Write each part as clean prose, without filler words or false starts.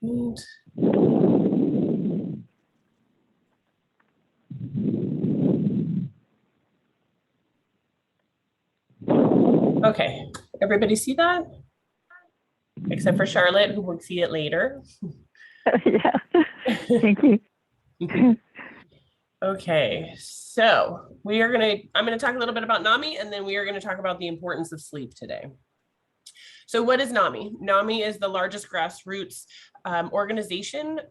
And okay, everybody see that? Except for Charlotte, who will see it later. Yeah, thank you. Okay, so I'm gonna talk a little bit about NAMI, and then we are gonna talk about the importance of sleep today. So what is NAMI? NAMI is the largest grassroots organization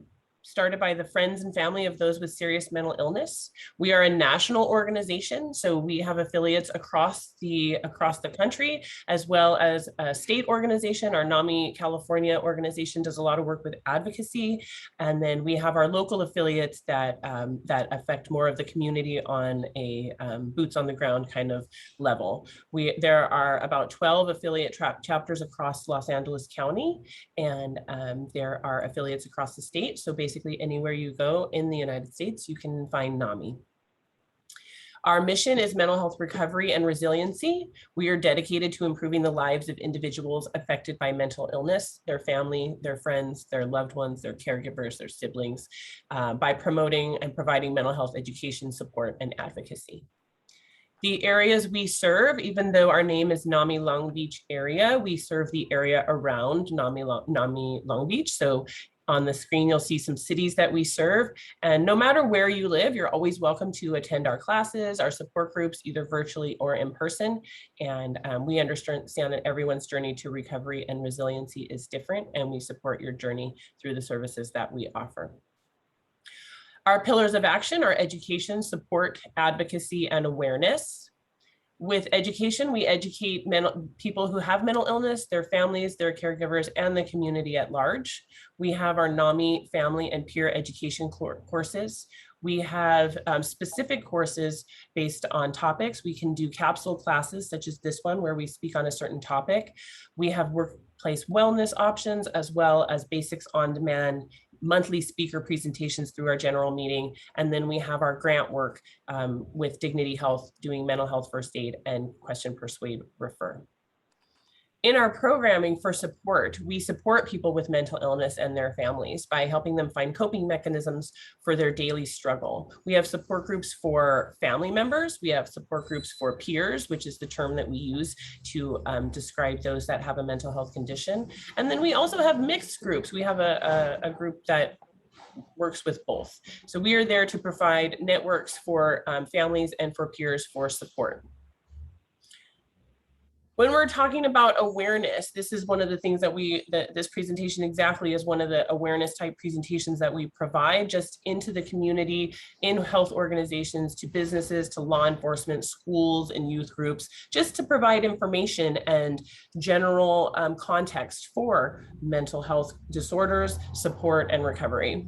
started by the friends and family of those with serious mental illness. We are a national organization, so we have affiliates across the country, as well as a state organization. Our NAMI California organization does a lot of work with advocacy, and then we have our local affiliates that affect more of the community on a boots on the ground kind of level. There are about 12 affiliate chapters across Los Angeles County, and there are affiliates across the state. So basically anywhere you go in the United States, you can find NAMI. Our mission is mental health recovery and resiliency. We are dedicated to improving the lives of individuals affected by mental illness, their family, their friends, their loved ones, their caregivers, their siblings, by promoting and providing mental health education, support, and advocacy. The areas we serve, even though our name is NAMI Long Beach area, we serve the area around NAMI Long Beach. So on the screen, you'll see some cities that we serve. And no matter where you live, you're always welcome to attend our classes, our support groups, either virtually or in person. And we understand that everyone's journey to recovery and resiliency is different, and we support your journey through the services that we offer. Our pillars of action are education, support, advocacy, and awareness. With education, we educate people who have mental illness, their families, their caregivers, and the community at large. We have our NAMI family and peer education courses. We have specific courses based on topics. We can do capsule classes such as this one where we speak on a certain topic. We have workplace wellness options, as well as basics on demand monthly speaker presentations through our general meeting. And then we have our grant work with Dignity Health, doing mental health first aid and question, persuade, refer. In our programming for support, we support people with mental illness and their families by helping them find coping mechanisms for their daily struggle. We have support groups for family members. We have support groups for peers, which is the term that we use to describe those that have a mental health condition. And then we also have mixed groups. We have a group that works with both. So we are there to provide networks for families and for peers for support. When we're talking about awareness, this is one of the things that this presentation exactly is one of the awareness type presentations that we provide just into the community, in health organizations, to businesses, to law enforcement, schools, and youth groups, just to provide information and general context for mental health disorders, support, and recovery.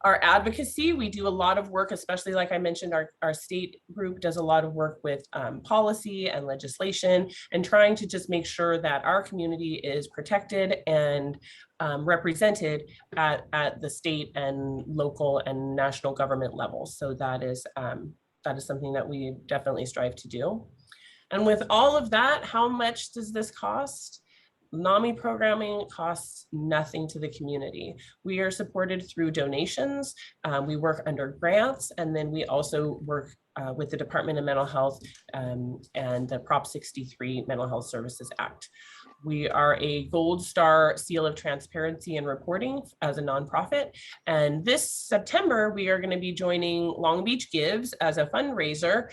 Our advocacy, we do a lot of work, especially like I mentioned, our state group does a lot of work with policy and legislation, and trying to just make sure that our community is protected and represented at the state and local and national government levels. So that is something that we definitely strive to do. And with all of that, how much does this cost? NAMI programming costs nothing to the community. We are supported through donations. We work under grants, and then we also work with the Department of Mental Health and the Prop 63 Mental Health Services Act. We are a Gold Star Seal of Transparency and Reporting as a nonprofit. And this September, we are going to be joining Long Beach Gives as a fundraiser.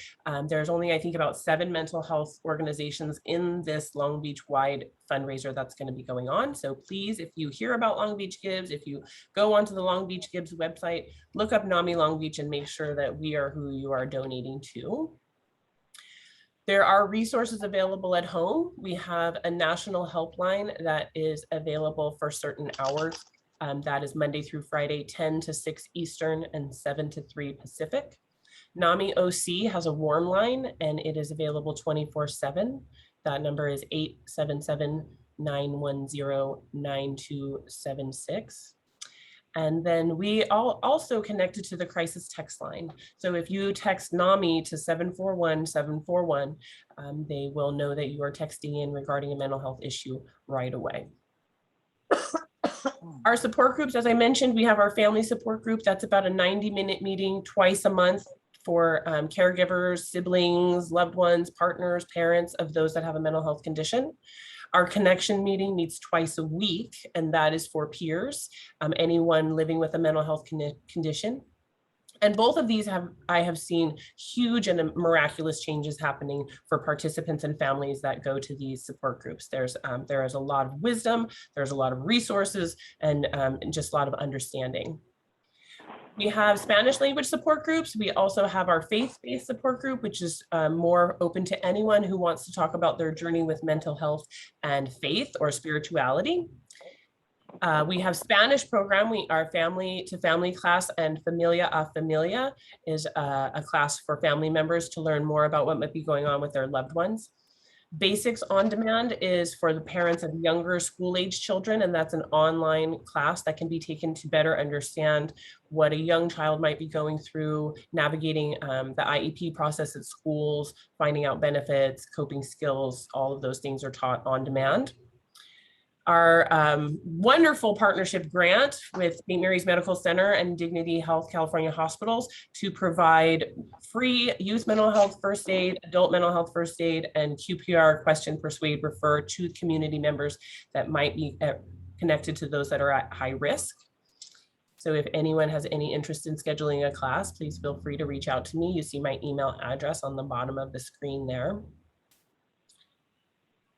There's only, I think, about 7 mental health organizations in this Long Beach wide fundraiser that's going to be going on. So please, if you hear about Long Beach Gives, if you go onto the Long Beach Gives website, look up NAMI Long Beach and make sure that we are who you are donating to. There are resources available at home. We have a national helpline that is available for certain hours. That is Monday through Friday, 10 to 6 Eastern and 7 to 3 Pacific. NAMI OC has a warm line, and it is available 24/7. That number is 877-910-9276. And then we also connected to the crisis text line. So if you text NAMI to 741-741, they will know that you are texting in regarding a mental health issue right away. Our support groups, as I mentioned, we have our family support group. That's about a 90-minute meeting twice a month for caregivers, siblings, loved ones, partners, parents of those that have a mental health condition. Our connection meeting meets twice a week, and that is for peers, anyone living with a mental health condition. And both of these I have seen huge and miraculous changes happening for participants and families that go to these support groups. There is a lot of wisdom, there's a lot of resources, and just a lot of understanding. We have Spanish language support groups. We also have our faith-based support group, which is more open to anyone who wants to talk about their journey with mental health and faith or spirituality. We have Spanish program. Our family to family class and Familia a Familia is a class for family members to learn more about what might be going on with their loved ones. Basics on Demand is for the parents of younger school-age children, and that's an online class that can be taken to better understand what a young child might be going through, navigating the IEP process at schools, finding out benefits, coping skills, all of those things are taught on demand. Our wonderful partnership grant with St. Mary's Medical Center and Dignity Health California Hospitals to provide free youth mental health first aid, adult mental health first aid, and QPR question, persuade, refer to community members that might be connected to those that are at high risk. So if anyone has any interest in scheduling a class, please feel free to reach out to me. You see my email address on the bottom of the screen there.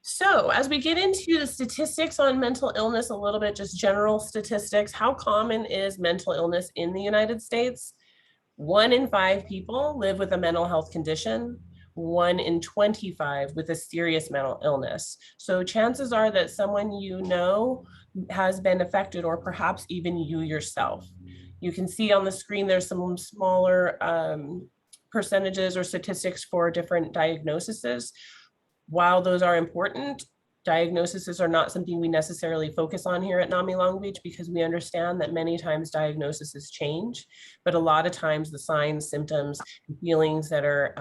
So as we get into the statistics on mental illness, a little bit, just general statistics, how common is mental illness in the United States? 1 in 5 people live with a mental health condition, 1 in 25 with a serious mental illness. So chances are that someone you know has been affected, or perhaps even you yourself. You can see on the screen, there's some smaller percentages or statistics for different diagnoses. While those are important, diagnoses are not something we necessarily focus on here at NAMI Long Beach, because we understand that many times diagnoses change, but a lot of times the signs, symptoms, and feelings that are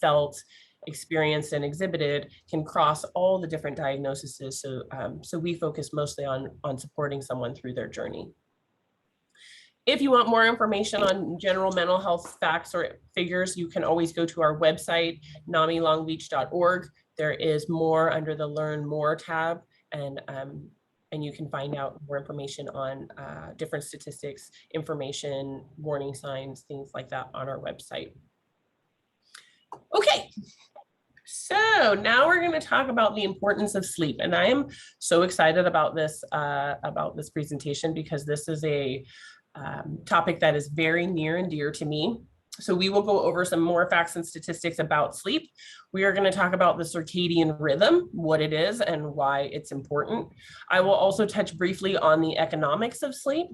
felt, experienced, and exhibited can cross all the different diagnoses. So we focus mostly on supporting someone through their journey. If you want more information on general mental health facts or figures, you can always go to our website, namilongbeach.org. There is more under the Learn More tab, and you can find out more information on different statistics, information, warning signs, things like that on our website. Okay, so now we're going to talk about the importance of sleep, and I am so excited about this presentation, because this is a topic that is very near and dear to me. So we will go over some more facts and statistics about sleep. We are going to talk about the circadian rhythm, what it is and why it's important. I will also touch briefly on the economics of sleep,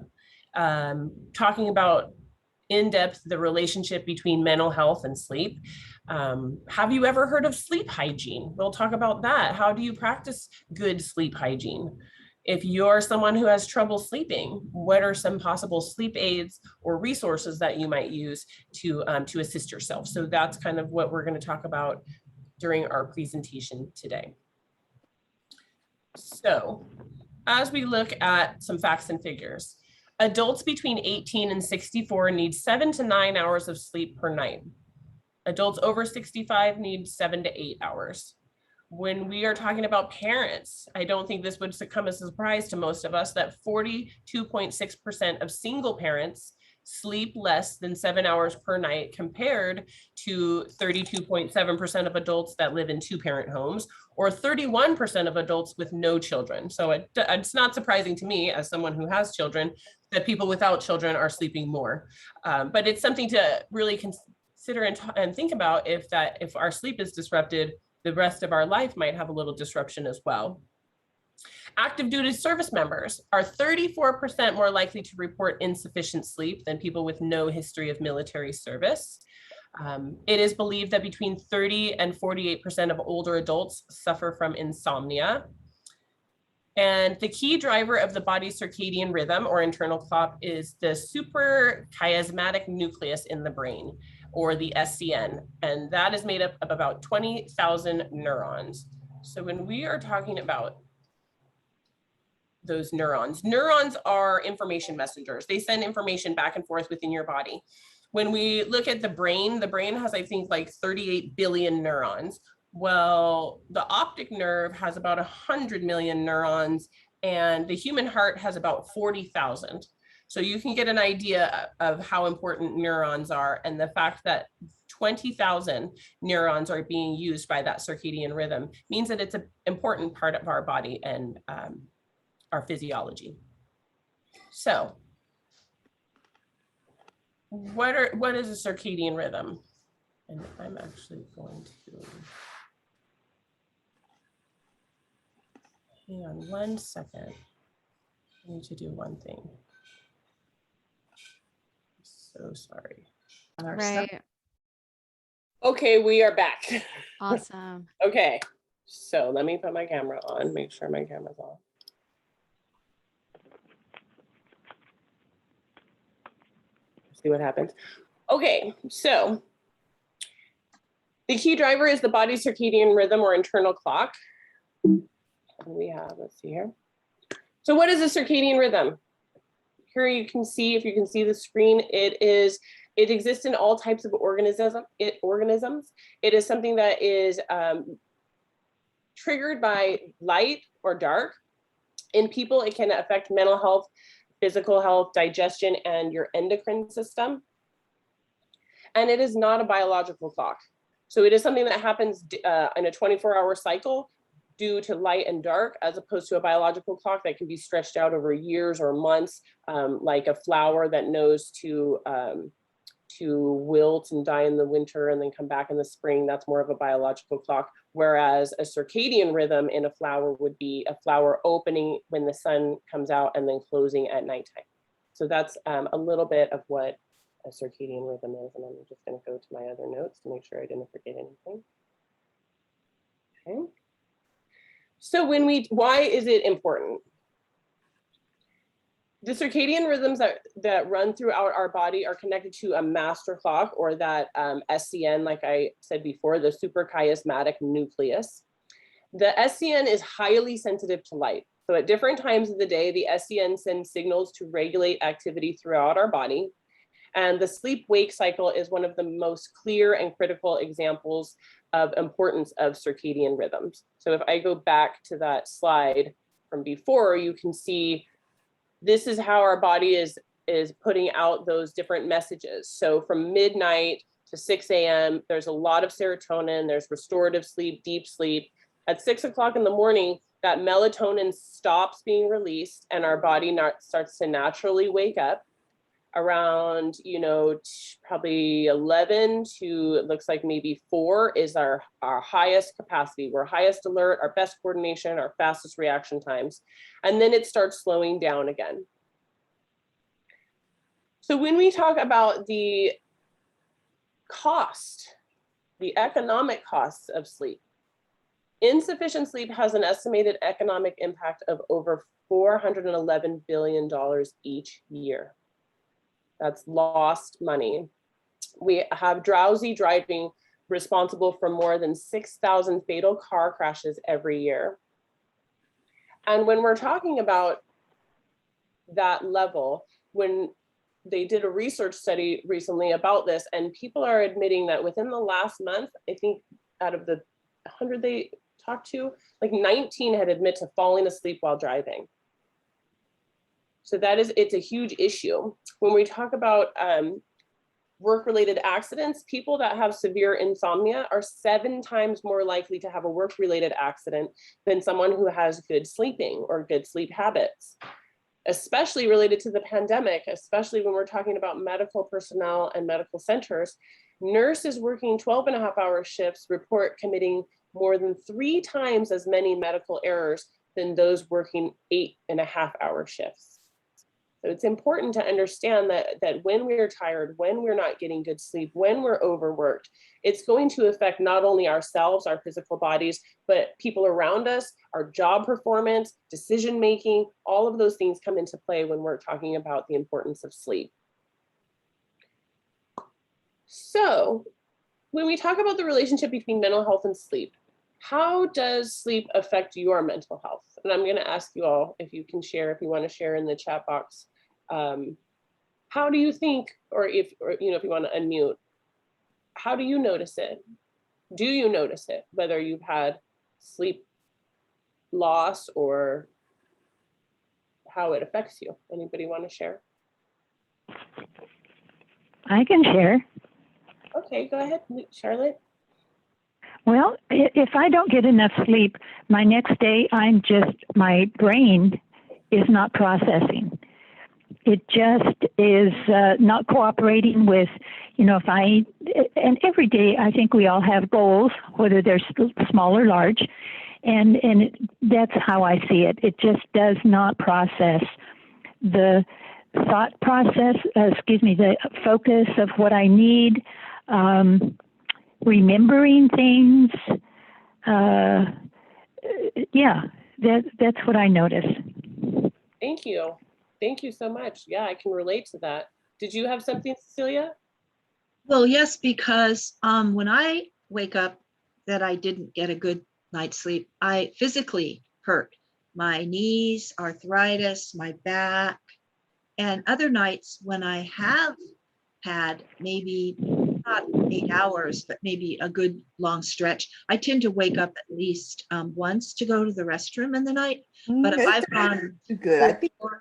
talking about in depth the relationship between mental health and sleep. Have you ever heard of sleep hygiene? We'll talk about that. How do you practice good sleep hygiene? If you're someone who has trouble sleeping, what are some possible sleep aids or resources that you might use to assist yourself? So that's kind of what we're going to talk about during our presentation today. So as we look at some facts and figures, adults between 18 and 64 need 7 to 9 hours of sleep per night. Adults over 65 need 7 to 8 hours. When we are talking about parents, I don't think this would come as a surprise to most of us that 42.6% of single parents sleep less than 7 hours per night, compared to 32.7% of adults that live in 2-parent homes, or 31% of adults with no children. So it's not surprising to me, as someone who has children, that people without children are sleeping more. But it's something to really consider and think about, if our sleep is disrupted, the rest of our life might have a little disruption as well. Active duty service members are 34% more likely to report insufficient sleep than people with no history of military service. It is believed that between 30 and 48% of older adults suffer from insomnia. And the key driver of the body's circadian rhythm, or internal clock, is the suprachiasmatic nucleus in the brain, or the SCN, and that is made up of about 20,000 neurons. So when we are talking about those neurons. Neurons are information messengers. They send information back and forth within your body. When we look at the brain has, I think, like 38 billion neurons. Well, the optic nerve has about 100 million neurons, and the human heart has about 40,000. So you can get an idea of how important neurons are, and the fact that 20,000 neurons are being used by that circadian rhythm means that it's an important part of our body and our physiology. So what is a circadian rhythm? And I'm actually going to hang on 1 second. I need to do one thing. So sorry. Right. Okay, we are back. Awesome. Okay, so let me put my camera on, make sure my camera's on. See what happens. Okay, so the key driver is the body's circadian rhythm or internal clock. And we have, let's see here. So what is a circadian rhythm? Here you can see, if you can see the screen, it exists in all types of organisms. It is something that is triggered by light or dark. In people, it can affect mental health, physical health, digestion, and your endocrine system. And it is not a biological clock. So it is something that happens in a 24-hour cycle due to light and dark, as opposed to a biological clock that can be stretched out over years or months, like a flower that knows to wilt and die in the winter and then come back in the spring. That's more of a biological clock. Whereas a circadian rhythm in a flower would be a flower opening when the sun comes out and then closing at nighttime. So that's a little bit of what a circadian rhythm is. And I'm just going to go to my other notes to make sure I didn't forget anything. Okay. So why is it important? The circadian rhythms that run throughout our body are connected to a master clock, or that SCN, like I said before, the suprachiasmatic nucleus. The SCN is highly sensitive to light. So at different times of the day, the SCN sends signals to regulate activity throughout our body. And the sleep-wake cycle is one of the most clear and critical examples of importance of circadian rhythms. So if I go back to that slide from before, you can see this is how our body is putting out those different messages. So from midnight to 6 a.m., there's a lot of serotonin, there's restorative sleep, deep sleep. At 6 o'clock in the morning, that melatonin stops being released and our body starts to naturally wake up. Around, probably 11 to, it looks like maybe 4 is our highest capacity. We're highest alert, our best coordination, our fastest reaction times. And then it starts slowing down again. So when we talk about the cost, the economic costs of sleep, insufficient sleep has an estimated economic impact of over $411 billion each year. That's lost money. We have drowsy driving responsible for more than 6,000 fatal car crashes every year. And when we're talking about that level, when they did a research study recently about this, and people are admitting that within the last month, I think out of the 100 they talked to, like 19 had admitted to falling asleep while driving. So it's a huge issue. When we talk about work-related accidents, people that have severe insomnia are 7 times more likely to have a work-related accident than someone who has good sleeping or good sleep habits, especially related to the pandemic, especially when we're talking about medical personnel and medical centers. Nurses working 12.5-hour shifts report committing more than 3 times as many medical errors than those working 8.5-hour shifts. So it's important to understand that when we're tired, when we're not getting good sleep, when we're overworked, it's going to affect not only ourselves, our physical bodies, but people around us, our job performance, decision-making, all of those things come into play when we're talking about the importance of sleep. So when we talk about the relationship between mental health and sleep, how does sleep affect your mental health? And I'm going to ask you all if you can share, if you want to share in the chat box. How do you think, or if you want to unmute, how do you notice it? Do you notice it, whether you've had sleep loss or how it affects you? Anybody want to share? I can share. Okay, go ahead, Charlotte. Well, if I don't get enough sleep, my next day, my brain is not processing. It just is not cooperating with, and every day I think we all have goals, whether they're small or large, and that's how I see it. It just does not process the thought process, the focus of what I need, remembering things. That's what I notice. Thank you. Thank you so much. Yeah, I can relate to that. Did you have something, Cecilia? Well, yes, because when I wake up that I didn't get a good night's sleep, I physically hurt. My knees, arthritis, my back, and other nights when I have had maybe not 8 hours, but maybe a good long stretch, I tend to wake up at least once to go to the restroom in the night. But if I've gone good, I think 4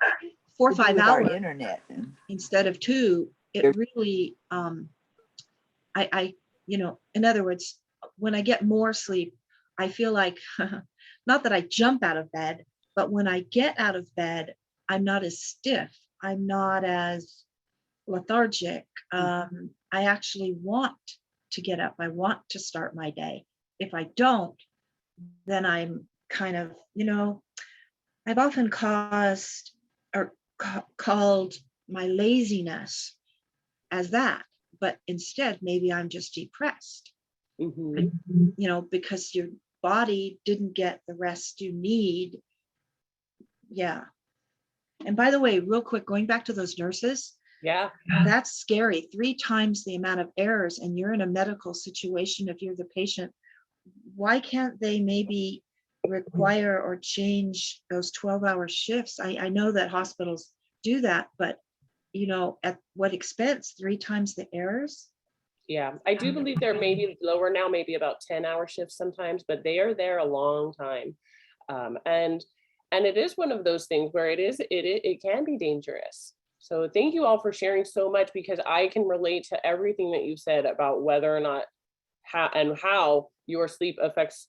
or 5 our hours internet instead of 2, it really, in other words, when I get more sleep, I feel like, not that I jump out of bed, but when I get out of bed, I'm not as stiff. I'm not as lethargic. I actually want to get up. I want to start my day. If I don't, then I'm kind of, I've often called my laziness as that, but instead maybe I'm just depressed. Because your body didn't get the rest you need. Yeah. And by the way, real quick, going back to those nurses, yeah, that's scary. 3 times the amount of errors, and you're in a medical situation. If you're the patient, why can't they maybe require or change those 12-hour shifts? I know that hospitals do that, but at what expense? 3 times the errors? Yeah, I do believe they're maybe lower now, maybe about 10-hour shifts sometimes, but they are there a long time. And it is one of those things where it can be dangerous. So thank you all for sharing so much, because I can relate to everything that you said about whether or not how your sleep affects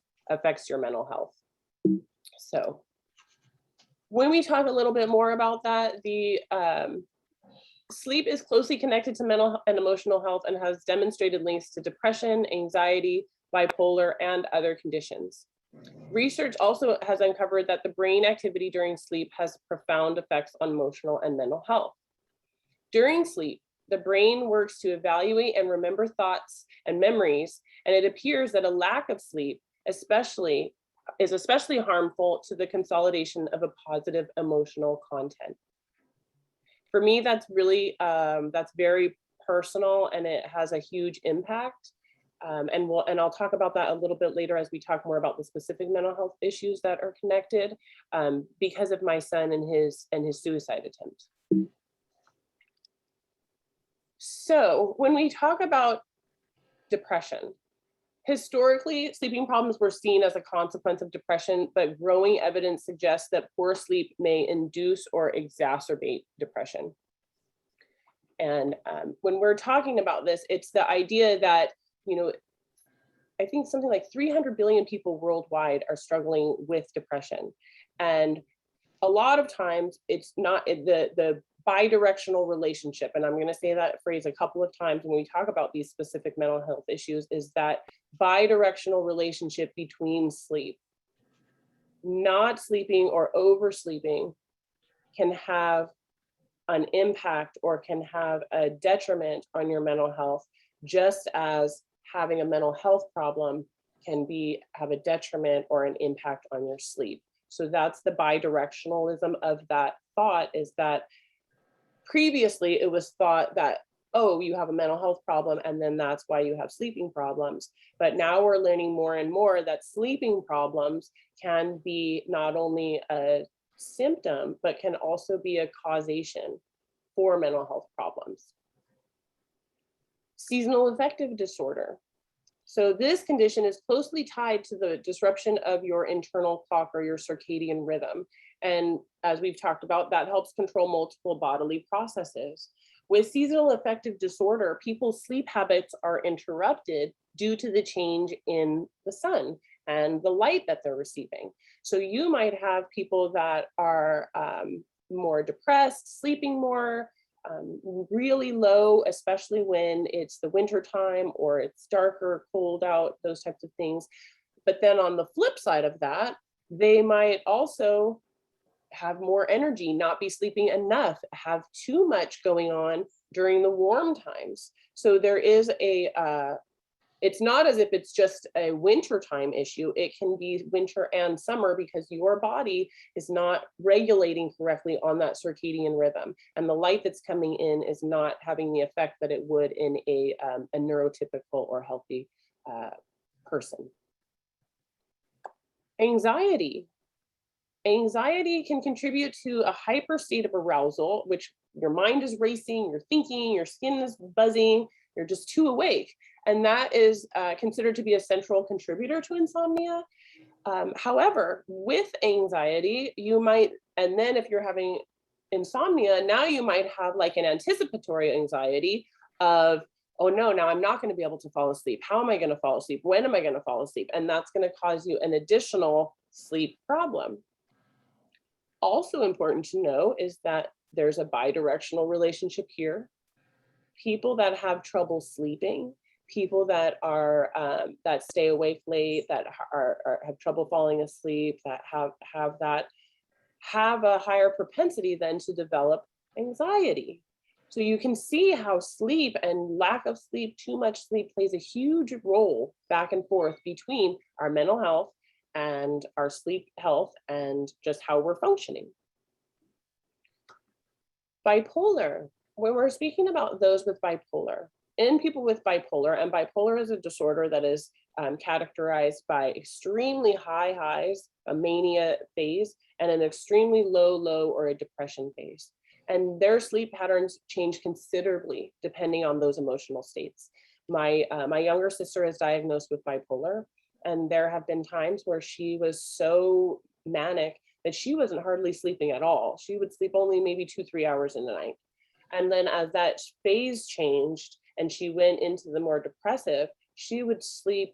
your mental health. So when we talk a little bit more about that, the sleep is closely connected to mental and emotional health and has demonstrated links to depression, anxiety, bipolar, and other conditions. Research also has uncovered that the brain activity during sleep has profound effects on emotional and mental health. During sleep, the brain works to evaluate and remember thoughts and memories, and it appears that a lack of sleep is especially harmful to the consolidation of a positive emotional content. For me, that's really, that's very personal, and it has a huge impact. And I'll talk about that a little bit later as we talk more about the specific mental health issues that are connected, because of my son and his suicide attempt. So when we talk about depression, historically, sleeping problems were seen as a consequence of depression, but growing evidence suggests that poor sleep may induce or exacerbate depression. And when we're talking about this, it's the idea that, I think something like 300 billion people worldwide are struggling with depression. And a lot of times it's not the bidirectional relationship. And I'm going to say that phrase a couple of times when we talk about these specific mental health issues, is that bidirectional relationship between sleep. Not sleeping or oversleeping can have an impact or can have a detriment on your mental health, just as having a mental health problem can have a detriment or an impact on your sleep. So that's the bidirectionalism of that thought, is that previously it was thought that oh, you have a mental health problem, and then that's why you have sleeping problems. But now we're learning more and more that sleeping problems can be not only a symptom, but can also be a causation for mental health problems. Seasonal affective disorder. So this condition is closely tied to the disruption of your internal clock or your circadian rhythm. And as we've talked about, that helps control multiple bodily processes. With seasonal affective disorder, people's sleep habits are interrupted due to the change in the sun and the light that they're receiving. So you might have people that are more depressed, sleeping more, really low, especially when it's the winter time or it's darker, cold out, those types of things. But then on the flip side of that, they might also have more energy, not be sleeping enough, have too much going on during the warm times. So there is it's not as if it's just a wintertime issue. It can be winter and summer because your body is not regulating correctly on that circadian rhythm. And the light that's coming in is not having the effect that it would in a neurotypical or healthy person. Anxiety. Anxiety can contribute to a hyper state of arousal, which your mind is racing, you're thinking, your skin is buzzing, you're just too awake. And that is considered to be a central contributor to insomnia. However, with anxiety, you might, and then if you're having insomnia, now you might have like an anticipatory anxiety of, oh no, now I'm not going to be able to fall asleep. How am I going to fall asleep? When am I going to fall asleep? And that's going to cause you an additional sleep problem. Also important to know is that there's a bidirectional relationship here. People that have trouble sleeping, people that are that stay awake late, that have trouble falling asleep, that have a higher propensity then to develop anxiety. So you can see how sleep and lack of sleep, too much sleep, plays a huge role back and forth between our mental health and our sleep health and just how we're functioning. Bipolar. When we're speaking about those with bipolar, in people with bipolar, and bipolar is a disorder that is characterized by extremely high highs, a mania phase, and an extremely low low or a depression phase. And their sleep patterns change considerably depending on those emotional states. My younger sister is diagnosed with bipolar, and there have been times where she was so manic that she wasn't hardly sleeping at all. She would sleep only maybe 2-3 hours in the night. And then as that phase changed and she went into the more depressive, she would sleep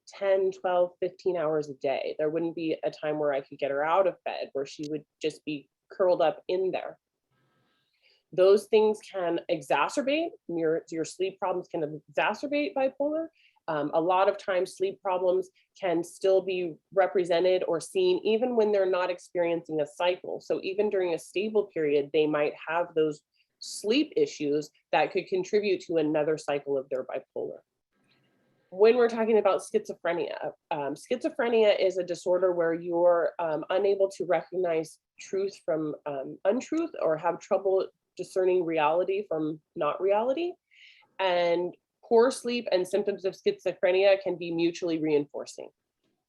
10, 12, 15 hours a day. There wouldn't be a time where I could get her out of bed, where she would just be curled up in there. Those things can exacerbate, your sleep problems can exacerbate bipolar. A lot of times sleep problems can still be represented or seen even when they're not experiencing a cycle. So even during a stable period, they might have those sleep issues that could contribute to another cycle of their bipolar. When we're talking about schizophrenia, schizophrenia is a disorder where you're unable to recognize truth from untruth or have trouble discerning reality from not reality. And poor sleep and symptoms of schizophrenia can be mutually reinforcing.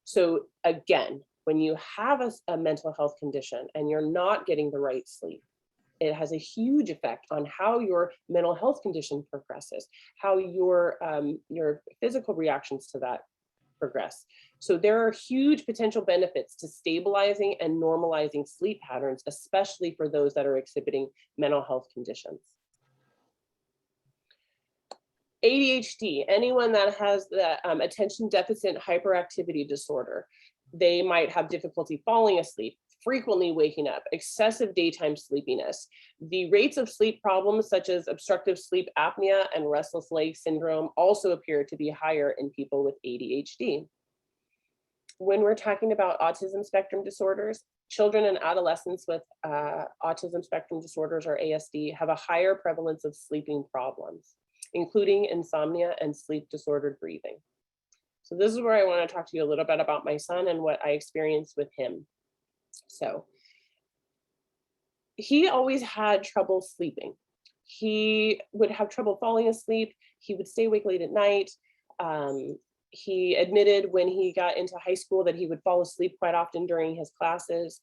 So again, when you have a mental health condition and you're not getting the right sleep, it has a huge effect on how your mental health condition progresses, how your physical reactions to that progress. So there are huge potential benefits to stabilizing and normalizing sleep patterns, especially for those that are exhibiting mental health conditions. ADHD, anyone that has the attention deficit hyperactivity disorder, they might have difficulty falling asleep, frequently waking up, excessive daytime sleepiness. The rates of sleep problems such as obstructive sleep apnea and restless leg syndrome also appear to be higher in people with ADHD. When we're talking about autism spectrum disorders, children and adolescents with autism spectrum disorders or ASD have a higher prevalence of sleeping problems, including insomnia and sleep disordered breathing. So this is where I want to talk to you a little bit about my son and what I experienced with him. So he always had trouble sleeping. He would have trouble falling asleep. He would stay awake late at night. He admitted when he got into high school that he would fall asleep quite often during his classes,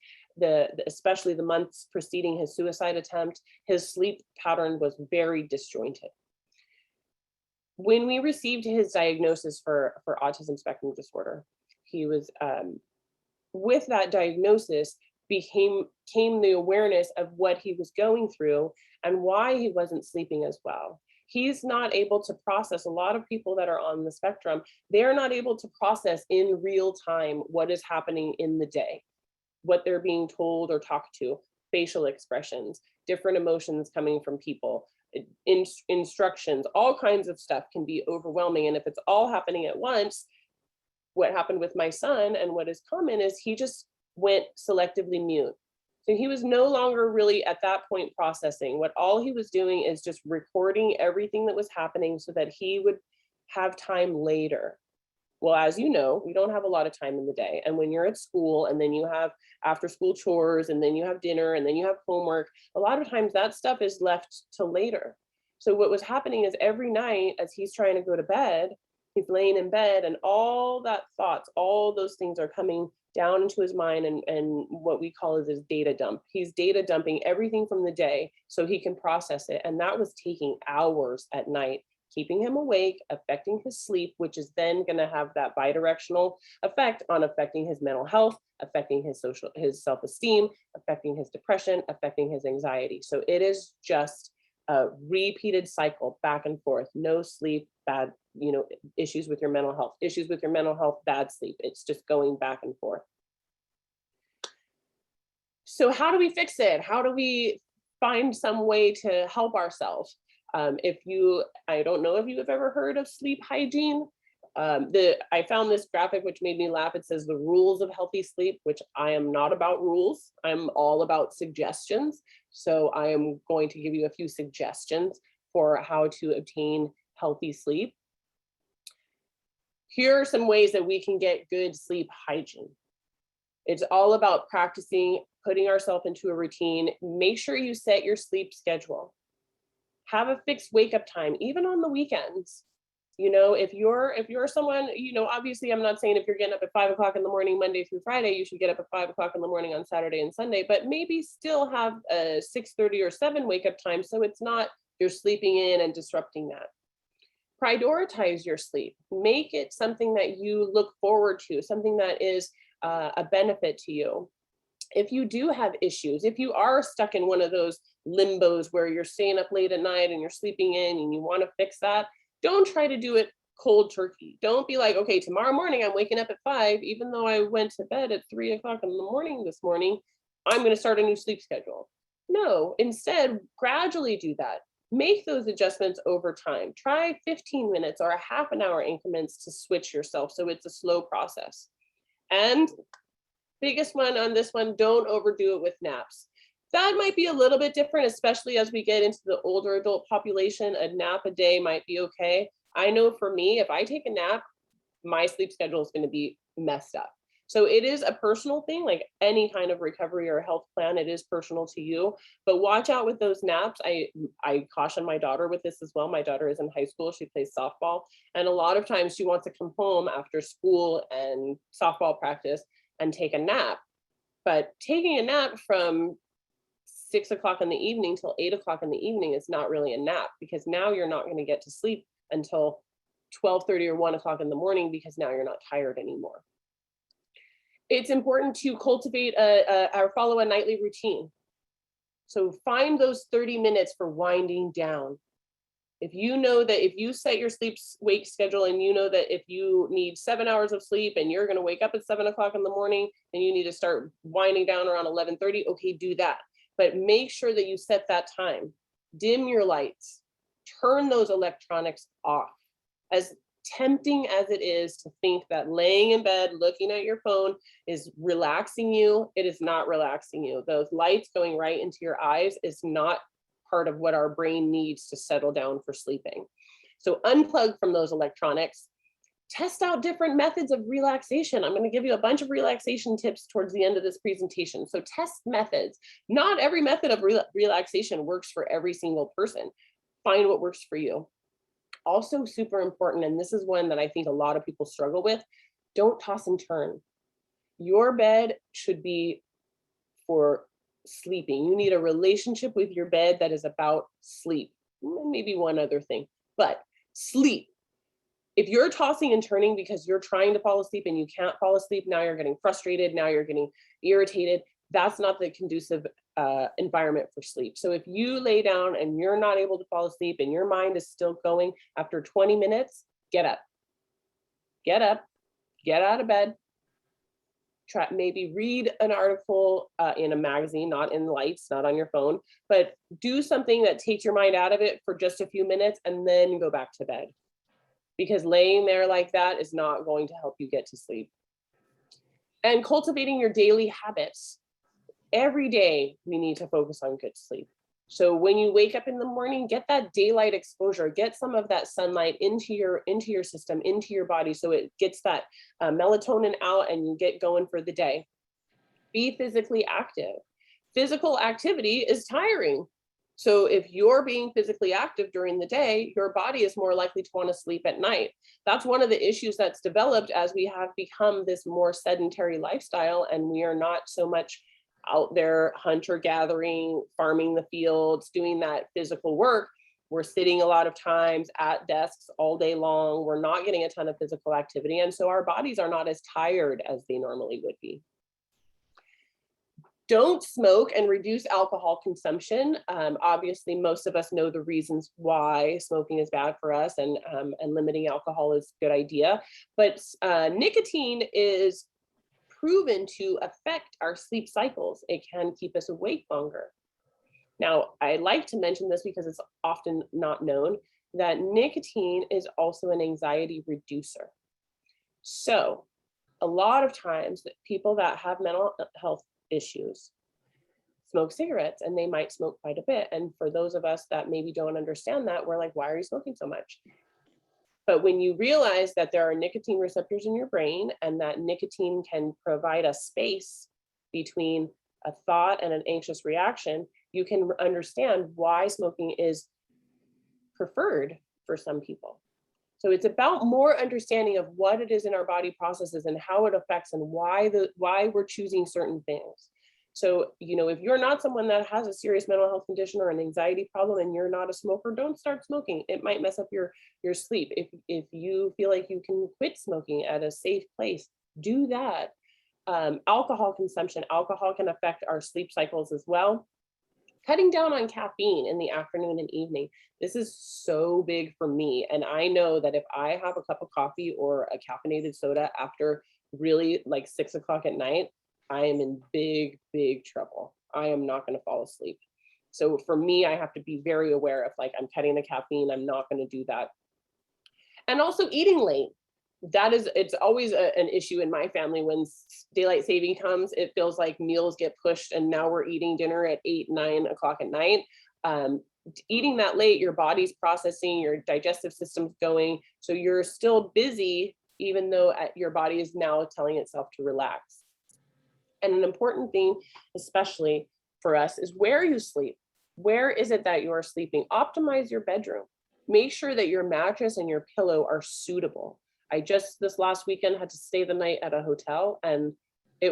especially the months preceding his suicide attempt. His sleep pattern was very disjointed. When we received his diagnosis for autism spectrum disorder, he was, with that diagnosis, came the awareness of what he was going through and why he wasn't sleeping as well. He's not able to process. A lot of people that are on the spectrum, they're not able to process in real time what is happening in the day, what they're being told or talked to, facial expressions, different emotions coming from people, instructions, all kinds of stuff can be overwhelming. And if it's all happening at once, what happened with my son and what is common is he just went selectively mute. So he was no longer really at that point processing. What all he was doing is just recording everything that was happening so that he would have time later. Well, as you know, we don't have a lot of time in the day. And when you're at school and then you have after school chores and then you have dinner and then you have homework, a lot of times that stuff is left till later. So what was happening is every night as he's trying to go to bed, he's laying in bed and all that thoughts, all those things are coming down into his mind, and what we call is his data dump. He's data dumping everything from the day so he can process it. And that was taking hours at night, keeping him awake, affecting his sleep, which is then going to have that bidirectional effect on affecting his mental health, affecting his self-esteem, affecting his depression, affecting his anxiety. So it is just a repeated cycle back and forth. No sleep, bad, issues with your mental health, bad sleep. It's just going back and forth. So how do we fix it? How do we find some way to help ourselves? I don't know if you have ever heard of sleep hygiene. I found this graphic which made me laugh. It says the rules of healthy sleep, which I am not about rules. I'm all about suggestions. So I am going to give you a few suggestions for how to obtain healthy sleep. Here are some ways that we can get good sleep hygiene. It's all about practicing, putting ourselves into a routine. Make sure you set your sleep schedule. Have a fixed wake up time, even on the weekends. If you're someone, obviously I'm not saying if you're getting up at 5 o'clock in the morning, Monday through Friday, you should get up at 5 o'clock in the morning on Saturday and Sunday, but maybe still have a 6:30 or 7 wake up time. So it's not you're sleeping in and disrupting that. Prioritize your sleep. Make it something that you look forward to, something that is a benefit to you. If you do have issues, if you are stuck in one of those limbos where you're staying up late at night and you're sleeping in and you want to fix that, don't try to do it cold turkey. Don't be like, okay, tomorrow morning I'm waking up at 5, even though I went to bed at 3 o'clock in the morning this morning, I'm going to start a new sleep schedule. No, instead, gradually do that. Make those adjustments over time. Try 15 minutes or a half an hour increments to switch yourself so it's a slow process. And biggest one on this one, don't overdo it with naps. That might be a little bit different, especially as we get into the older adult population. A nap a day might be okay. I know for me, if I take a nap, my sleep schedule is going to be messed up. So it is a personal thing, like any kind of recovery or health plan, it is personal to you. But watch out with those naps. I caution my daughter with this as well. My daughter is in high school. She plays softball. And a lot of times she wants to come home after school and softball practice and take a nap. But taking a nap from 6 o'clock in the evening till 8 o'clock in the evening is not really a nap, because now you're not going to get to sleep until 12:30 or 1 o'clock in the morning, because now you're not tired anymore. It's important to cultivate or follow a nightly routine. So find those 30 minutes for winding down. If you know that if you set your wake schedule and you know that if you need 7 hours of sleep and you're going to wake up at 7 o'clock in the morning and you need to start winding down around 11:30, okay, do that. But make sure that you set that time. Dim your lights. Turn those electronics off. As tempting as it is to think that laying in bed, looking at your phone is relaxing you, it is not relaxing you. Those lights going right into your eyes is not part of what our brain needs to settle down for sleeping. So unplug from those electronics. Test out different methods of relaxation. I'm going to give you a bunch of relaxation tips towards the end of this presentation. So test methods. Not every method of relaxation works for every single person. Find what works for you. Also super important, and this is one that I think a lot of people struggle with, don't toss and turn. Your bed should be for sleeping. You need a relationship with your bed that is about sleep. Maybe one other thing, but sleep. If you're tossing and turning because you're trying to fall asleep and you can't fall asleep, now you're getting frustrated, now you're getting irritated, that's not the conducive environment for sleep. So if you lay down and you're not able to fall asleep and your mind is still going after 20 minutes, get up. Get up, get out of bed, try, maybe read an article in a magazine, not in lights, not on your phone, but do something that takes your mind out of it for just a few minutes and then go back to bed. Because laying there like that is not going to help you get to sleep. And cultivating your daily habits. Every day we need to focus on good sleep. So when you wake up in the morning, get that daylight exposure, get some of that sunlight into your system, into your body, so it gets that melatonin out and you get going for the day. Be physically active. Physical activity is tiring. So if you're being physically active during the day, your body is more likely to want to sleep at night. That's one of the issues that's developed as we have become this more sedentary lifestyle, and we are not so much out there hunter gathering, farming the fields, doing that physical work. We're sitting a lot of times at desks all day long. We're not getting a ton of physical activity. And so our bodies are not as tired as they normally would be. Don't smoke and reduce alcohol consumption. Obviously, most of us know the reasons why smoking is bad for us, and limiting alcohol is a good idea. But nicotine is proven to affect our sleep cycles. It can keep us awake longer. Now, I like to mention this because it's often not known that nicotine is also an anxiety reducer. So a lot of times people that have mental health issues smoke cigarettes, and they might smoke quite a bit. And for those of us that maybe don't understand that, we're like, why are you smoking so much? But when you realize that there are nicotine receptors in your brain and that nicotine can provide a space between a thought and an anxious reaction, you can understand why smoking is preferred for some people. So it's about more understanding of what it is in our body processes and how it affects and why we're choosing certain things. So, you know, if you're not someone that has a serious mental health condition or an anxiety problem and you're not a smoker, don't start smoking. It might mess up your sleep. If you feel like you can quit smoking at a safe place, do that. Alcohol consumption. Alcohol can affect our sleep cycles as well. Cutting down on caffeine in the afternoon and evening. This is so big for me. And I know that if I have a cup of coffee or a caffeinated soda after really like 6 o'clock at night, I am in big, big trouble. I am not going to fall asleep. So for me, I have to be very aware of like, I'm cutting the caffeine. I'm not going to do that. And also eating late. It's always an issue in my family. When daylight saving comes, it feels like meals get pushed and now we're eating dinner at 8, 9 o'clock at night. Eating that late, your body's processing, your digestive system's going. So you're still busy, even though your body is now telling itself to relax. And an important thing, especially for us, is where you sleep. Where is it that you are sleeping? Optimize your bedroom. Make sure that your mattress and your pillow are suitable. I just this last weekend had to stay the night at a hotel, and I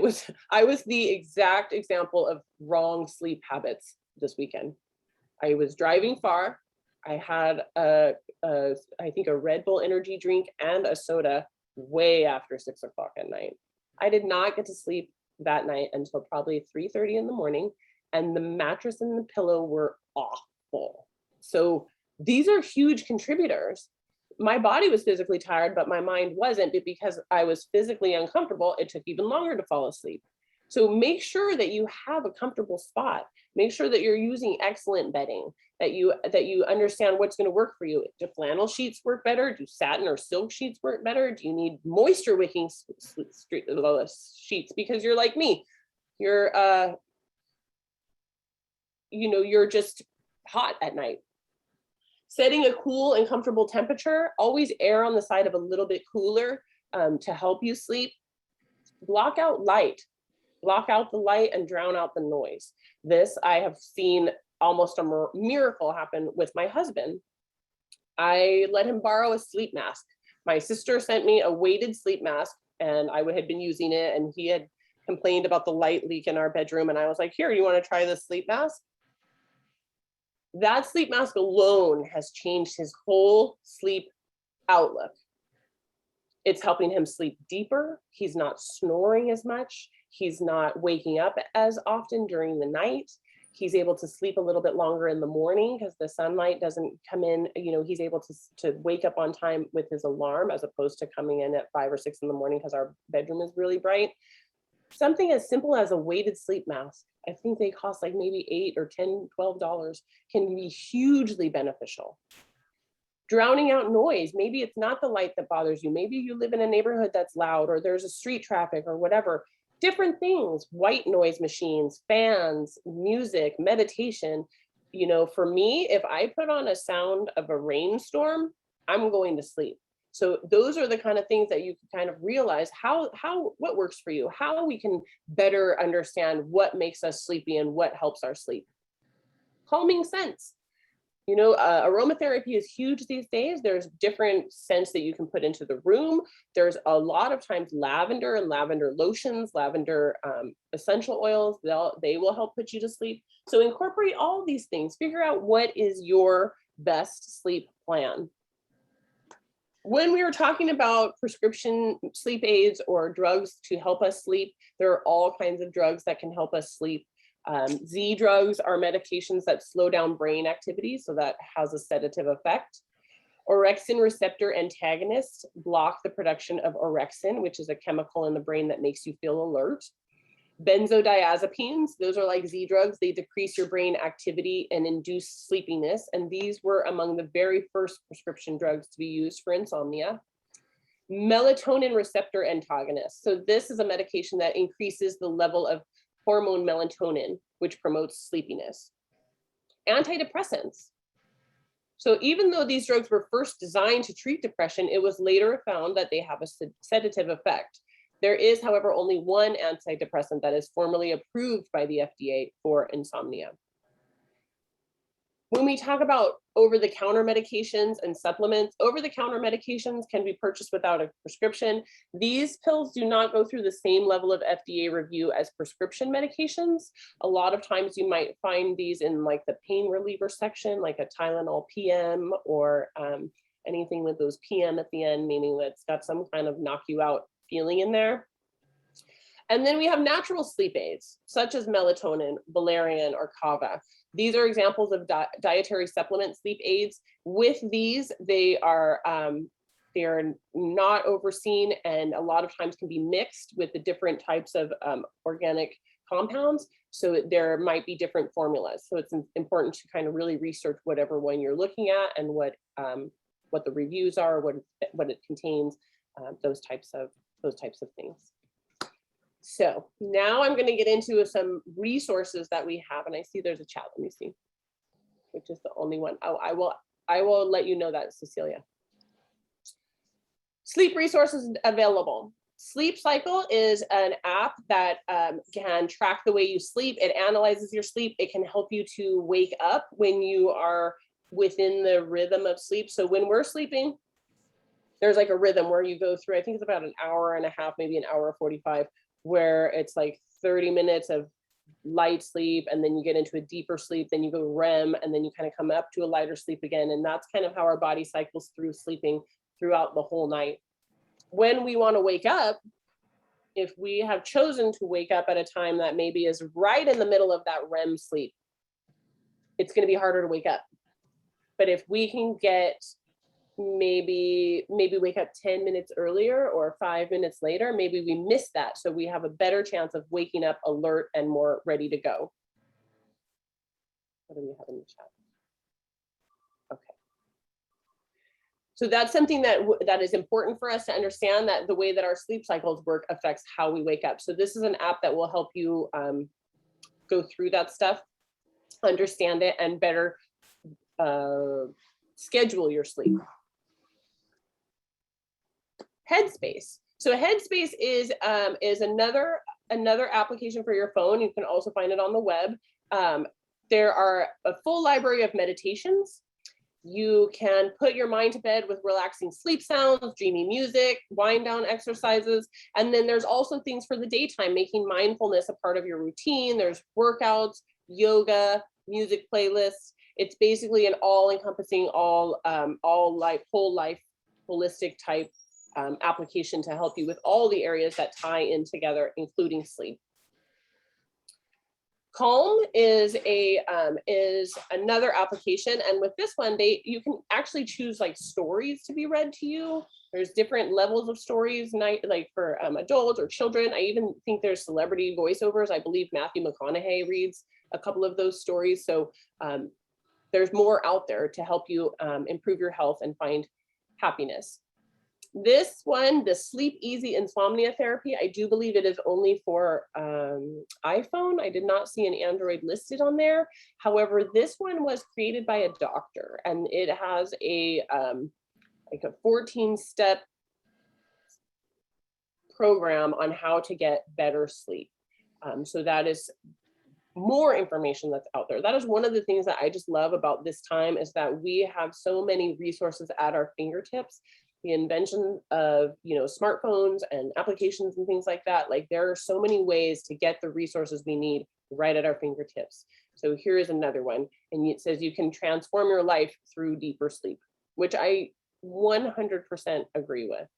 was the exact example of wrong sleep habits this weekend. I was driving far. I had I think a Red Bull energy drink and a soda way after 6 o'clock at night. I did not get to sleep that night until probably 3:30 in the morning, and the mattress and the pillow were awful. So these are huge contributors. My body was physically tired, but my mind wasn't. But because I was physically uncomfortable, it took even longer to fall asleep. So make sure that you have a comfortable spot. Make sure that you're using excellent bedding, that you understand what's going to work for you. Do flannel sheets work better? Do satin or silk sheets work better? Do you need moisture wicking sheets? Because you're like me, you're you're just hot at night. Setting a cool and comfortable temperature, always err on the side of a little bit cooler to help you sleep. Block out light. Block out the light and drown out the noise. This I have seen almost a miracle happen with my husband. I let him borrow a sleep mask. My sister sent me a weighted sleep mask and I had been using it, and he had complained about the light leak in our bedroom. And I was like, here, you want to try this sleep mask? That sleep mask alone has changed his whole sleep outlook. It's helping him sleep deeper. He's not snoring as much. He's not waking up as often during the night. He's able to sleep a little bit longer in the morning because the sunlight doesn't come in. You know, he's able to wake up on time with his alarm as opposed to coming in at 5 or 6 in the morning because our bedroom is really bright. Something as simple as a weighted sleep mask, I think they cost like maybe $8 or $10, $12, can be hugely beneficial. Drowning out noise. Maybe it's not the light that bothers you. Maybe you live in a neighborhood that's loud, or there's a street traffic or whatever. Different things, white noise machines, fans, music, meditation. You know, for me, if I put on a sound of a rainstorm, I'm going to sleep. So those are the kind of things that you can kind of realize what works for you, how we can better understand what makes us sleepy and what helps our sleep. Calming scents. You know, aromatherapy is huge these days. There's different scents that you can put into the room. There's a lot of times lavender and lavender lotions, lavender essential oils, they will help put you to sleep. So incorporate all these things. Figure out what is your best sleep plan. When we were talking about prescription sleep aids or drugs to help us sleep, there are all kinds of drugs that can help us sleep. Z drugs are medications that slow down brain activity, so that has a sedative effect. Orexin receptor antagonists block the production of orexin, which is a chemical in the brain that makes you feel alert. Benzodiazepines, those are like Z drugs. They decrease your brain activity and induce sleepiness. And these were among the very first prescription drugs to be used for insomnia. Melatonin receptor antagonists. So this is a medication that increases the level of hormone melatonin, which promotes sleepiness. Antidepressants. So even though these drugs were first designed to treat depression, it was later found that they have a sedative effect. There is, however, only one antidepressant that is formally approved by the FDA for insomnia. When we talk about over-the-counter medications and supplements, over-the-counter medications can be purchased without a prescription. These pills do not go through the same level of FDA review as prescription medications. A lot of times you might find these in like the pain reliever section, like a Tylenol PM or anything with those PM at the end, meaning that it's got some kind of knock you out feeling in there. And then we have natural sleep aids, such as melatonin, valerian, or kava. These are examples of dietary supplement sleep aids. With these, they are not overseen and a lot of times can be mixed with the different types of organic compounds. So there might be different formulas. So it's important to kind of really research whatever one you're looking at and what the reviews are, what it contains, those types of things. So now I'm going to get into some resources that we have, and I see there's a chat. Let me see, which is the only one. Oh, I will let you know that, Cecilia. Sleep resources available. Sleep Cycle is an app that can track the way you sleep. It analyzes your sleep. It can help you to wake up when you are within the rhythm of sleep. So when we're sleeping, there's like a rhythm where you go through, I think it's about an hour and a half, maybe an hour 45, where it's like 30 minutes of light sleep, and then you get into a deeper sleep, then you go REM, and then you kind of come up to a lighter sleep again. And that's kind of how our body cycles through sleeping throughout the whole night. When we want to wake up, if we have chosen to wake up at a time that maybe is right in the middle of that REM sleep, it's going to be harder to wake up. But if we can get maybe wake up 10 minutes earlier or 5 minutes later, maybe we miss that. So we have a better chance of waking up alert and more ready to go. What do we have in the chat? Okay. So that's something that is important for us to understand, that the way that our sleep cycles work affects how we wake up. So this is an app that will help you go through that stuff, understand it, and better schedule your sleep. Headspace. So Headspace is another application for your phone. You can also find it on the web. There are a full library of meditations. You can put your mind to bed with relaxing sleep sounds, dreamy music, wind down exercises. And then there's also things for the daytime, making mindfulness a part of your routine. There's workouts, yoga, music playlists. It's basically an all-encompassing, whole life, holistic type application to help you with all the areas that tie in together, including sleep. Calm is another application, and with this one, you can actually choose like stories to be read to you. There's different levels of stories, like for adults or children. I even think there's celebrity voiceovers. I believe Matthew McConaughey reads a couple of those stories. So there's more out there to help you improve your health and find happiness. This one, the Sleep Easy Insomnia Therapy, I do believe it is only for iPhone. I did not see an Android listed on there. However, this one was created by a doctor, and it has like a 14-step program on how to get better sleep. So that is more information that's out there. That is one of the things that I just love about this time, is that we have so many resources at our fingertips. The invention of, smartphones and applications and things like that. Like, there are so many ways to get the resources we need right at our fingertips. So here is another one. And it says you can transform your life through deeper sleep, which I 100% agree with.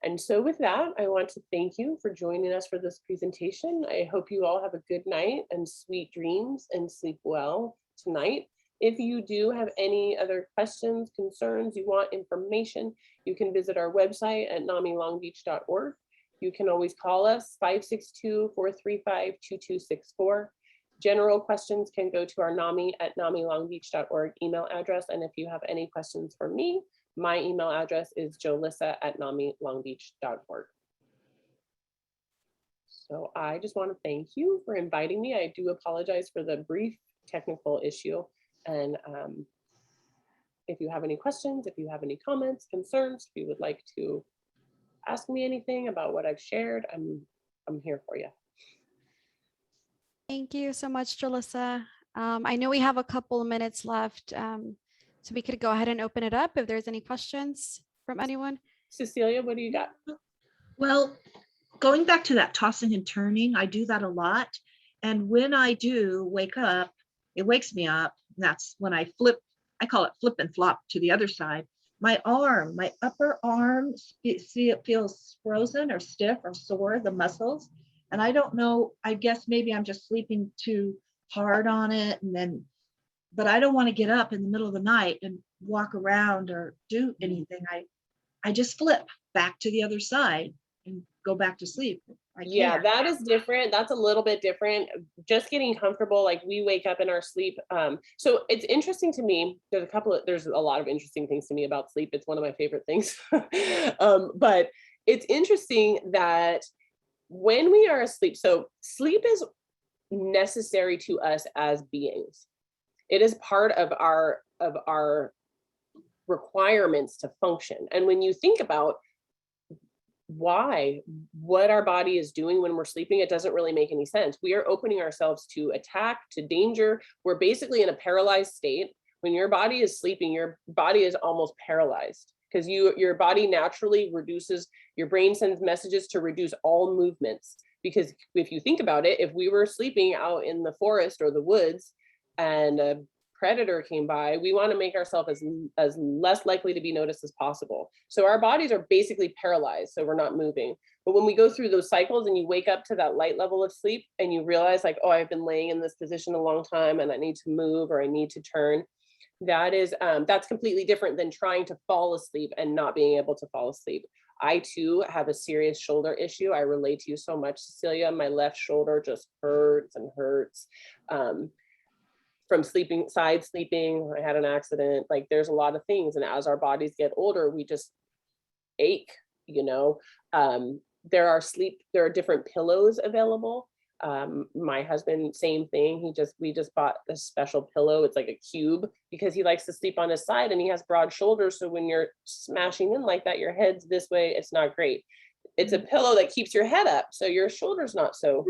And so with that, I want to thank you for joining us for this presentation. I hope you all have a good night and sweet dreams and sleep well tonight. If you do have any other questions, concerns, you want information, you can visit our website at namilongbeach.org. You can always call us 562-435-2264. General questions can go to our NAMI at namilongbeach.org email address. And if you have any questions for me, my email address is jolissa@namilongbeach.org. So I just want to thank you for inviting me. I do apologize for the brief technical issue. And if you have any questions, if you have any comments, concerns, if you would like to ask me anything about what I've shared, I'm here for you. Thank you so much, Jalissa. I know we have a couple of minutes left, so we could go ahead and open it up if there's any questions from anyone. Cecilia, what do you got? Well, going back to that tossing and turning, I do that a lot. And when I do wake up, it wakes me up. And that's when I flip, I call it flip and flop to the other side. My upper arm, see, it feels frozen or stiff or sore, the muscles. And I don't know, I guess maybe I'm just sleeping too hard on it. But I don't want to get up in the middle of the night and walk around or do anything. I just flip back to the other side and go back to sleep. Yeah, that is different. That's a little bit different. Just getting comfortable, like we wake up in our sleep. So it's interesting to me. There's a lot of interesting things to me about sleep. It's one of my favorite things. But it's interesting that when we are asleep, so sleep is necessary to us as beings. It is part of our requirements to function. And when you think about what our body is doing when we're sleeping, it doesn't really make any sense. We are opening ourselves to attack, to danger. We're basically in a paralyzed state. When your body is sleeping, your body is almost paralyzed, because your body naturally reduces, your brain sends messages to reduce all movements. Because if you think about it, if we were sleeping out in the forest or the woods and a predator came by, we want to make ourselves as less likely to be noticed as possible. So our bodies are basically paralyzed, so we're not moving. But when we go through those cycles and you wake up to that light level of sleep and you realize, like, oh, I've been laying in this position a long time and I need to move or I need to turn, that's completely different than trying to fall asleep and not being able to fall asleep. I too have a serious shoulder issue. I relate to you so much, Cecilia. My left shoulder just hurts and hurts. From side sleeping, I had an accident. Like, there's a lot of things. And as our bodies get older, we just ache, There are different pillows available. My husband, same thing. We just bought this special pillow. It's like a cube because he likes to sleep on his side and he has broad shoulders. So when you're smashing in like that, your head's this way, it's not great. It's a pillow that keeps your head up, so your shoulder's not so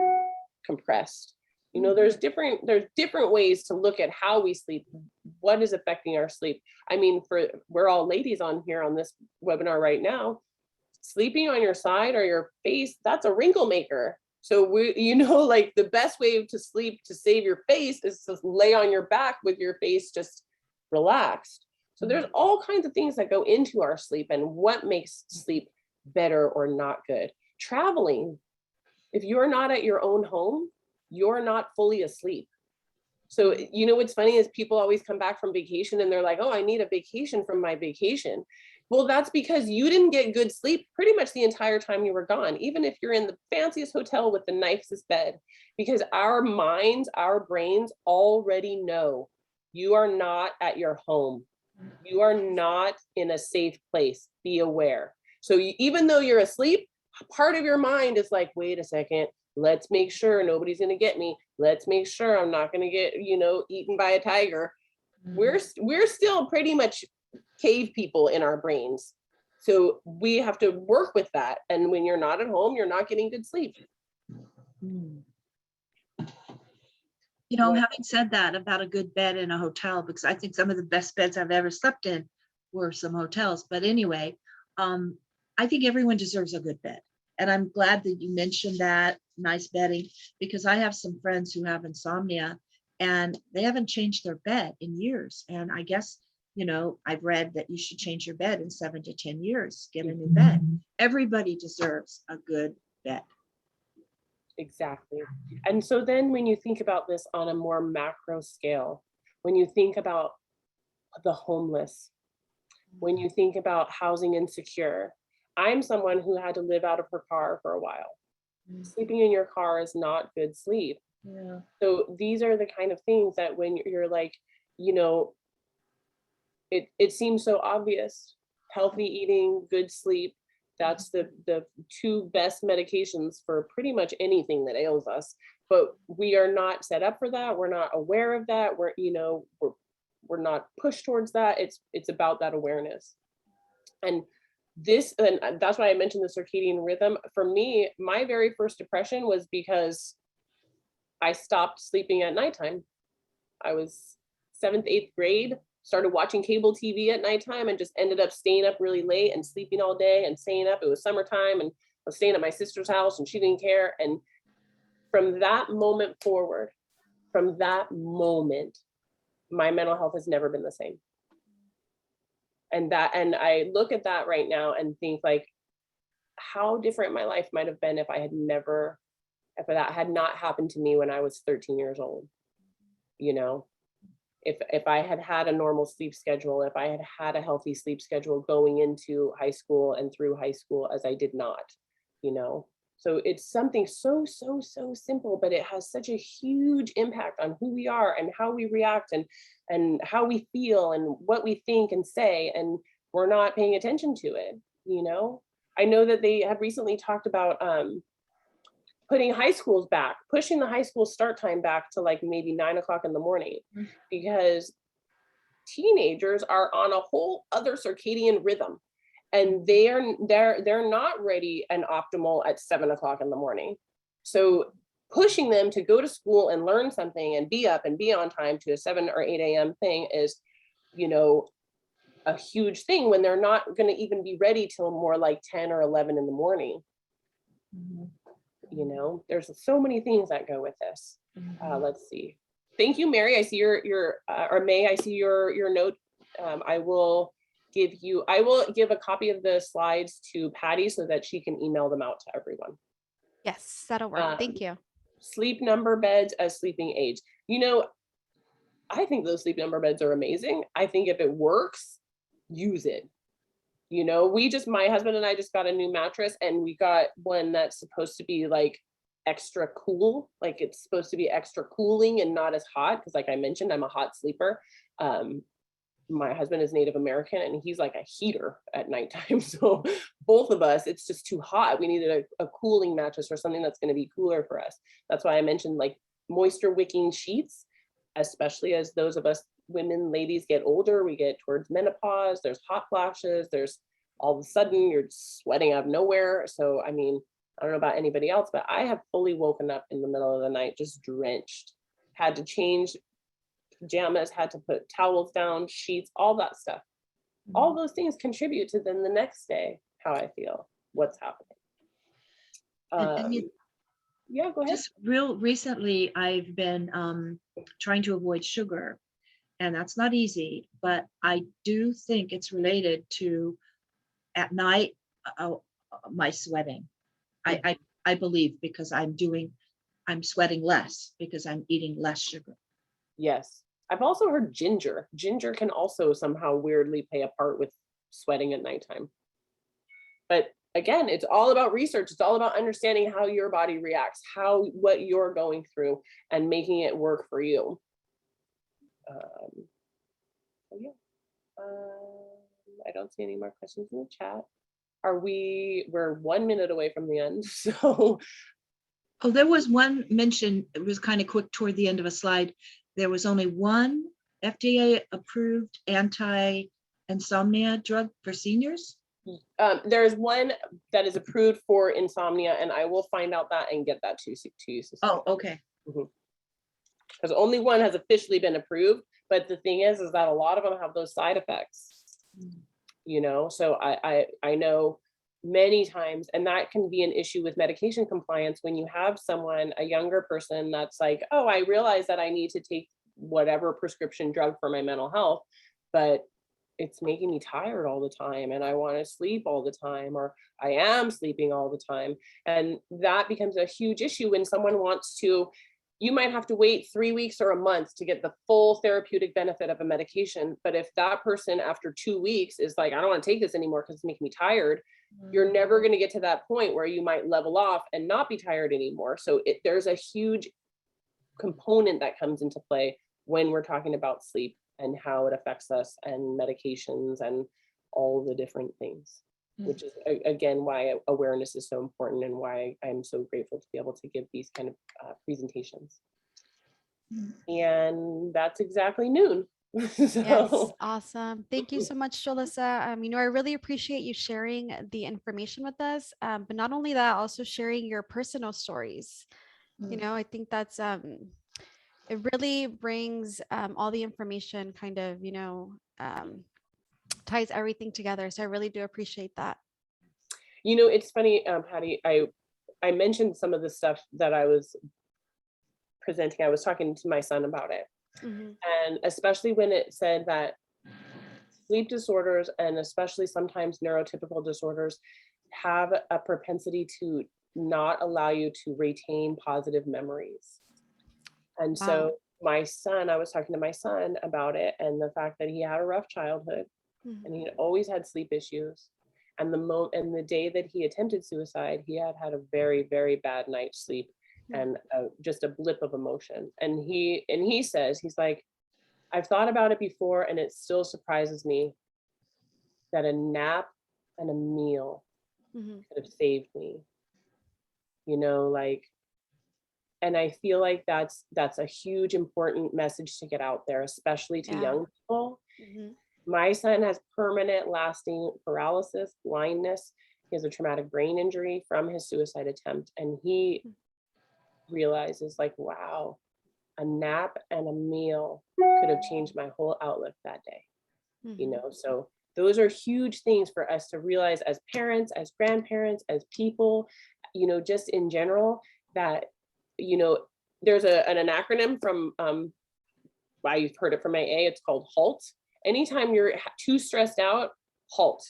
compressed. You know, there's different ways to look at how we sleep, what is affecting our sleep. I mean, we're all ladies on here on this webinar right now. Sleeping on your side or your face, that's a wrinkle maker. So like the best way to sleep to save your face is to lay on your back with your face just relaxed. So there's all kinds of things that go into our sleep and what makes sleep better or not good. Traveling, if you're not at your own home, you're not fully asleep. So, you know, what's funny is people always come back from vacation and they're like, oh, I need a vacation from my vacation. Well, that's because you didn't get good sleep pretty much the entire time you were gone, even if you're in the fanciest hotel with the nicest bed, because our minds, our brains already know you are not at your home. You are not in a safe place. Be aware. So even though you're asleep, part of your mind is like, wait a second, let's make sure nobody's going to get me. Let's make sure I'm not going to get, eaten by a tiger. We're still pretty much cave people in our brains. So we have to work with that. And when you're not at home, you're not getting good sleep. Having said that about a good bed in a hotel, because I think some of the best beds I've ever slept in were some hotels. But anyway, I think everyone deserves a good bed. And I'm glad that you mentioned that, nice bedding, because I have some friends who have insomnia and they haven't changed their bed in years. And I guess, I've read that you should change your bed in 7 to 10 years, get a new bed. Everybody deserves a good bed. Exactly. And so then when you think about this on a more macro scale, when you think about the homeless, when you think about housing insecure, I'm someone who had to live out of her car for a while. Sleeping in your car is not good sleep. Yeah. So these are the kind of things that when you're like, it seems so obvious. Healthy eating, good sleep, that's the two best medications for pretty much anything that ails us. But we are not set up for that. We're not aware of that. We're not pushed towards that. It's about that awareness. And that's why I mentioned the circadian rhythm. For me, my very first depression was because I stopped sleeping at nighttime. I was 7th, 8th grade, started watching cable TV at nighttime and just ended up staying up really late and sleeping all day and staying up. It was summertime and I was staying at my sister's house and she didn't care. And from that moment forward, my mental health has never been the same. And I look at that right now and think like how different my life might have been if that had not happened to me when I was 13 years old. If I had had a normal sleep schedule, if I had had a healthy sleep schedule going into high school and through high school, as I did not, So it's something so simple, but it has such a huge impact on who we are and how we react and how we feel and what we think and say, and we're not paying attention to it, I know that they have recently talked about pushing the high school start time back to like maybe 9 o'clock in the morning, because teenagers are on a whole other circadian rhythm. And they're not ready and optimal at 7 o'clock in the morning. So pushing them to go to school and learn something and be up and be on time to a 7 or 8 a.m. thing is, a huge thing when they're not going to even be ready till more like 10 or 11 in the morning. There's so many things that go with this. Let's see. Thank you, Mary. I see or May, I see your note. I will give a copy of the slides to Patty so that she can email them out to everyone. Yes, that'll work. Thank you. Sleep number beds as sleeping aids. I think those sleep number beds are amazing. I think if it works, use it. My husband and I just got a new mattress, and we got one that's supposed to be like extra cool. Like it's supposed to be extra cooling and not as hot. Cause like I mentioned, I'm a hot sleeper. my husband is Native American and he's like a heater at nighttime. So both of us, it's just too hot. We needed a cooling mattress or something that's going to be cooler for us. That's why I mentioned like moisture wicking sheets, especially as those of us women, ladies get older, we get towards menopause, there's hot flashes, there's all of a sudden you're sweating out of nowhere. So, I mean, I don't know about anybody else, but I have fully woken up in the middle of the night, just drenched, had to change pajamas, had to put towels down, sheets, all that stuff. All those things contribute to then the next day, how I feel, what's happening. Yeah, go ahead. Just real recently, I've been trying to avoid sugar, and that's not easy, but I do think it's related to at night, my sweating. I believe because I'm sweating less because I'm eating less sugar. Yes. I've also heard ginger. Ginger can also somehow weirdly play a part with sweating at nighttime. But again, it's all about research. It's all about understanding how your body reacts, what you're going through and making it work for you. So yeah. I don't see any more questions in the chat. We're 1 minute away from the end. So. Oh, there was one mention, it was kind of quick toward the end of a slide. There was only one FDA approved anti-insomnia drug for seniors. There's one that is approved for insomnia, and I will find out that and get that to you. Oh, okay. Because only one has officially been approved, but the thing is that a lot of them have those side effects. You know, so I know many times, and that can be an issue with medication compliance when you have someone, a younger person that's like, oh, I realize that I need to take whatever prescription drug for my mental health, but it's making me tired all the time and I want to sleep all the time, or I am sleeping all the time. And that becomes a huge issue when someone wants to, you might have to wait 3 weeks or a month to get the full therapeutic benefit of a medication. But if that person after 2 weeks is like, I don't want to take this anymore because it's making me tired, you're never going to get to that point where you might level off and not be tired anymore. So there's a huge component that comes into play when we're talking about sleep and how it affects us and medications and all the different things, which is again why awareness is so important and why I'm so grateful to be able to give these kind of presentations. And that's exactly noon. Yes, awesome. Thank you so much, Julissa. You know, I really appreciate you sharing the information with us, but not only that, also sharing your personal stories. You know, I think that's it really brings all the information kind of, you know, ties everything together. So I really do appreciate that. You know, it's funny, Patty, I mentioned some of the stuff that I was presenting. I was talking to my son about it. And especially when it said that sleep disorders, and especially sometimes neurotypical disorders, have a propensity to not allow you to retain positive memories. And so my son, I was talking to my son about it and the fact that he had a rough childhood and he always had sleep issues. And the day that he attempted suicide, he had a very, very bad night's sleep and just a blip of emotion. And he says, he's like, I've thought about it before and it still surprises me that a nap and a meal could have saved me. You know, like, and I feel like that's a huge important message to get out there, especially to young people. My son has permanent lasting paralysis, blindness. He has a traumatic brain injury from his suicide attempt. And he realizes like, wow, a nap and a meal could have changed my whole outlook that day. You know, so those are huge things for us to realize as parents, as grandparents, as people, you know, just in general, that, you know, there's an acronym from, you've heard it from AA, it's called HALT. Anytime you're too stressed out, HALT.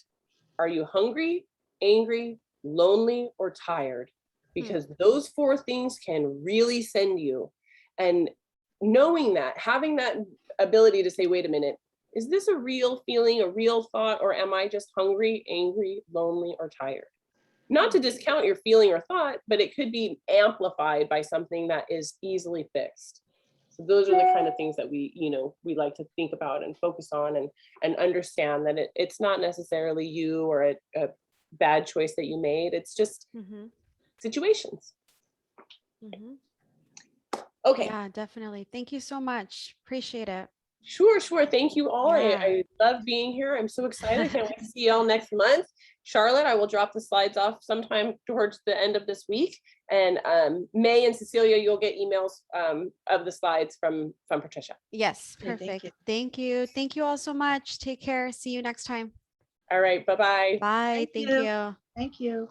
Are you hungry, angry, lonely, or tired? Because those 4 things can really send you. And knowing that, having that ability to say, wait a minute, is this a real feeling, a real thought, or am I just hungry, angry, lonely, or tired? Not to discount your feeling or thought, but it could be amplified by something that is easily fixed. So those are the kind of things that we like to think about and focus on, and understand that it's not necessarily you or a bad choice that you made. It's just situations. Okay. Yeah, definitely. Thank you so much. Appreciate it. Sure. Thank you all. Yeah. I love being here. I'm so excited. Can't wait to see y'all next month. Charlotte, I will drop the slides off sometime towards the end of this week. And May and Cecilia, you'll get emails of the slides from Patricia. Yes, Okay, perfect. thank you. Thank you. Thank you all so much. Take care. See you next time. All right. Bye-bye. Bye. Thank you. Thank you.